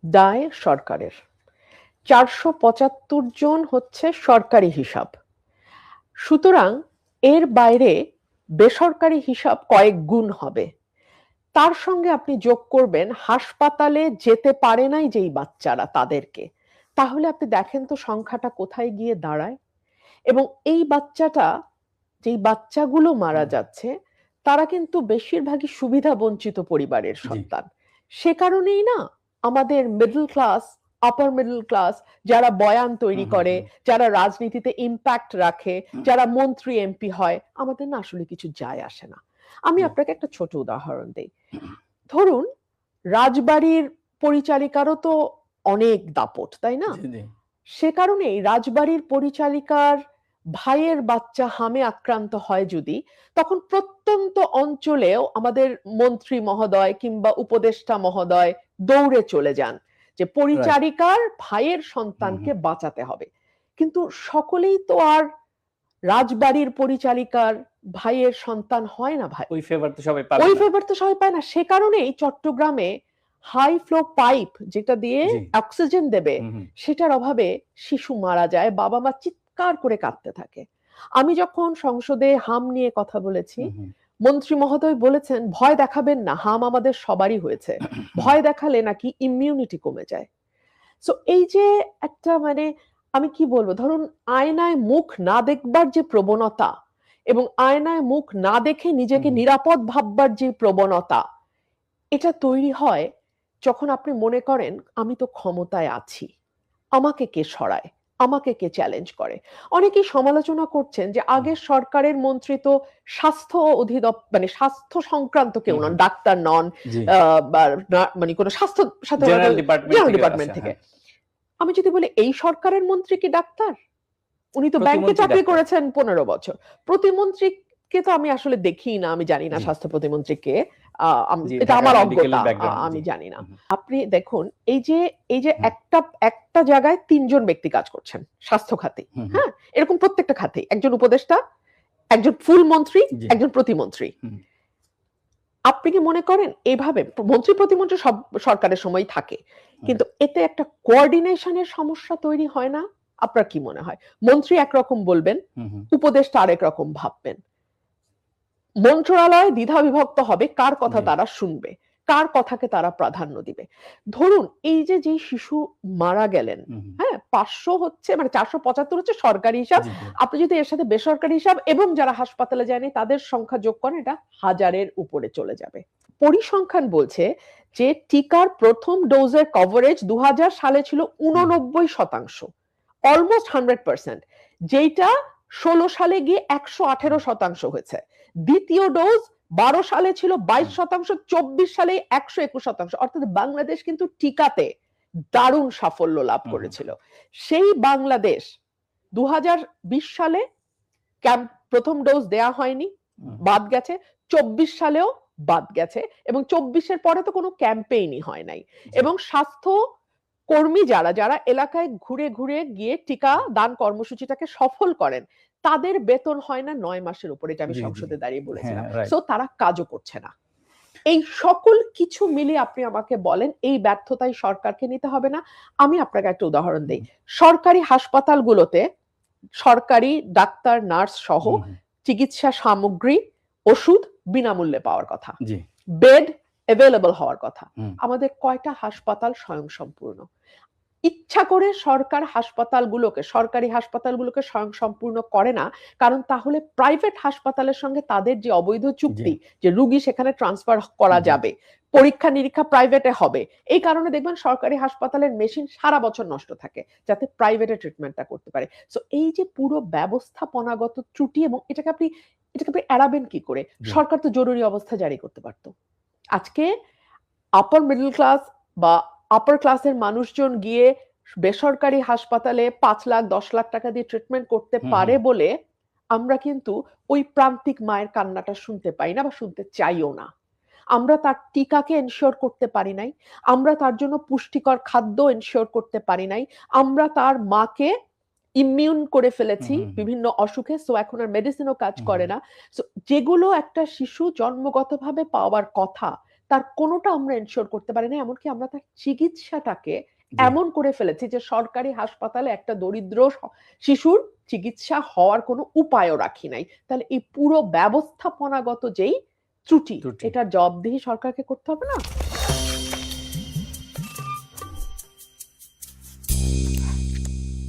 দায় সরকারের। ৪৭৫ জন হচ্ছে সরকারি হিসাব। সুতরাং এর বাইরে বেসরকারি হিসাব কয়েক গুণ হবে। তার সঙ্গে আপনি যোগ করবেন হাসপাতালে যেতে পারে নাই যেই বাচ্চারা তাদেরকে, তাহলে আপনি দেখেন তো সংখ্যাটা কোথায় গিয়ে দাঁড়ায়। এবং এই যেই বাচ্চাগুলো মারা যাচ্ছে তারা কিন্তু বেশিরভাগই সুবিধা বঞ্চিত পরিবারের সন্তান। সে কারণেই না আমাদের মিডল ক্লাস, আপার মিডল ক্লাস, যারা বয়ান তৈরি করে, যারা রাজনীতিতে ইম্প্যাক্ট রাখে, যারা মন্ত্রী এমপি হয়, আমাদের না আসলে কিছু যায় আসে না। আমি আপনাকে একটা ছোট উদাহরণ দেই। ধরুন রাজবাড়ির পরিচারিকারও তো অনেক দাপট, তাই না? সে কারণেই রাজবাড়ির পরিচারিকার ভাইয়ের বাচ্চা হামে আক্রান্ত হয় যদি, তখন প্রত্যন্ত অঞ্চলেও আমাদের মন্ত্রী মহোদয় কিংবা উপদেষ্টা মহোদয় দৌড়ে চলে যান যে পরিচারিকার ভাইয়ের সন্তানকে বাঁচাতে হবে। কিন্তু সকলেই তো আর রাজবাড়ির পরিচারিকার ভাইয়ের সন্তান হয় না ভাই, ওই ফেভার তো সবাই পায় না। সে কারণেই চট্টগ্রামে হাই ফ্লো পাইপ যেটা দিয়ে অক্সিজেন দেবে সেটার অভাবে শিশু মারা যায়, বাবা মা চিৎকার করে কাঁদতে থাকে। আমি যখন সংসদে হাম নিয়ে কথা বলেছি, মন্ত্রী মহোদয় বলেছেন ভয় দেখাবেন না, হাম আমাদের সবারই হয়েছে, ভয় দেখালে নাকি ইমিউনিটি কমে যায়। সো এই যে একটা আমি কি বলবো, ধরুন আয়নায় মুখ না দেখবার যে প্রবণতা এবং আয়নায় মুখ না দেখে নিজেকে নিরাপদ ভাববার যে প্রবণতা, এটা তৈরি হয় যখন আপনি মনে করেন আমি তো ক্ষমতায় আছি, আমাকে কে সরায়, আমাকে কে চ্যালেঞ্জ করে। অনেকেই সমালোচনা করছেন যে আগের সরকারের মন্ত্রী তো স্বাস্থ্য অধিদপ্তর স্বাস্থ্য সংক্রান্ত কেউ নন, ডাক্তার নন, কোনো স্বাস্থ্য জেনারেল ডিপার্টমেন্ট থেকে। আমি যদি বলি এই সরকারের মন্ত্রী কি ডাক্তার? উনি তো ব্যাংকে চাকরি করেছেন 15 বছর। প্রতিমন্ত্রীকে তো আমি আসলে দেখি না, আমি জানি না স্বাস্থ্য প্রতিমন্ত্রীকে, এটা আমার অজ্ঞতা, আমি জানি না। আপনি দেখুন এই যে একটা জায়গায় 3 জন ব্যক্তি কাজ করছেন স্বাস্থ্য খাতে, হ্যাঁ, এরকম প্রত্যেকটা খাতে একজন উপদেষ্টা, একজন ফুল মন্ত্রী, একজন প্রতিমন্ত্রী। আপনি কি মনে করেন এইভাবে মন্ত্রী প্রতিমন্ত্রী সব সরকারের সময় থাকে, কিন্তু এতে একটা কোঅর্ডিনেশনের সমস্যা তৈরি হয় না? আপনার কি মনে হয়? মন্ত্রী একরকম বলবেন, উপদেষ্টা আরেক রকম ভাববেন, মন্ত্রণালয় দ্বিধা বিভক্ত হবে কার কথা তারা শুনবে, কার কথাকে তারা প্রাধান্য দিবে। ধরুন এই যে শিশু মারা গেলেন, হ্যাঁ, 500 হচ্ছে 475 হচ্ছে সরকারি হিসাব, আপনি যদি এর সাথে বেসরকারি হিসাব এবং যারা হাসপাতালে যায়নি তাদের সংখ্যা যোগ করেন, এটা 1000-এর উপরে চলে যাবে। পরিসংখ্যান বলছে যে টিকার প্রথম ডোজের কভারেজ 2000 সালে ছিল 89%, অলমোস্ট 100%, যেটা 16 সালে গিয়ে 118% হয়েছে। দ্বিতীয় ডোজ 12 সালে ছিল 22%, 24 সালে 121%। অর্থাৎ বাংলাদেশ কিন্তু টিকাতে দারুণ সাফল্য লাভ করেছিল। সেই বাংলাদেশ 2020 সালে প্রথম ডোজ দেয়া হয়নি, বাদ গেছে, 24 সালেও বাদ গেছে, এবং 24-এর পরে তো কোনো ক্যাম্পেইনই হয় নাই। এবং স্বাস্থ্য কর্মী যারা এলাকায় ঘুরে ঘুরে গিয়ে টিকা দান কর্মসূচিটাকে সফল করেন, তাদের বেতন হয় না 9 মাসের উপরে, এটা আমি সংসদে দাঁড়িয়ে বলেছিলাম। সো তারা কাজও করছে না। এই সকল কিছু মিলে আপনি আমাকে বলেন এই ব্যর্থতায় সরকারকে নিতে হবে না? আমি আপনাকে একটা উদাহরণ দেই। সরকারি হাসপাতালগুলোতে সরকারি ডাক্তার, নার্স সহ চিকিৎসা সামগ্রী, ওষুধ বিনামূল্যে পাওয়ার কথা, বেড অ্যাভেলেবল হওয়ার কথা। আমাদের কয়টা হাসপাতাল স্বয়ংসম্পূর্ণ? ইচ্ছা করে সরকারি হাসপাতালগুলোকে স্বয়ংসম্পূর্ণ করে না, কারণ তাহলে প্রাইভেট হাসপাতালের সঙ্গে তাদের যে অবৈধ চুক্তি, যে রোগী সেখানে ট্রান্সফার করা যাবে, পরীক্ষা নিরীক্ষা প্রাইভেটে হবে, এই কারণে দেখবেন সরকারি হাসপাতালের মেশিন সারা বছর নষ্ট থাকে যাতে প্রাইভেটে ট্রিটমেন্টটা করতে পারে। সো এই যে পুরো ব্যবস্থাপনাগত ত্রুটি, এবং এটাকে আপনি এড়াবেন কি করে? সরকার তো জরুরি অবস্থা জারি করতে পারত। আজকে আপার মিডল ক্লাস বা আপার ক্লাসের মানুষজন গিয়ে বেসরকারি হাসপাতালে 5 লাখ 10 লাখ টাকা দিয়ে ট্রিটমেন্ট করতে পারে বলে আমরা কিন্তু ওই প্রান্তিক মায়ের কান্নাটা শুনতে পাই না বা শুনতে চাইও না। আমরা তার টিকাকে এনশিওর করতে পারি নাই, আমরা তার জন্য পুষ্টিকর খাদ্য এনশিওর করতে পারি নাই, আমরা তার মাকে ইমিউন করে ফেলেছি বিভিন্ন অসুখে, সো এখন আর মেডিসিনও কাজ করে না। সো যেগুলো একটা শিশু জন্মগতভাবে পাওয়ার কথা তার কোনোটা আমরা এনশিওর করতে পারি না। এমনকি আমরা তার চিকিৎসাটাকে এমন করে ফেলেছি যে সরকারি হাসপাতালে একটা দরিদ্র শিশুর চিকিৎসা হওয়ার কোনো উপায়ও রাখি নাই। তাহলে এই পুরো ব্যবস্থাপনাগত যেই ত্রুটি, এটার জবাবদিহি সরকারকে করতে হবে না?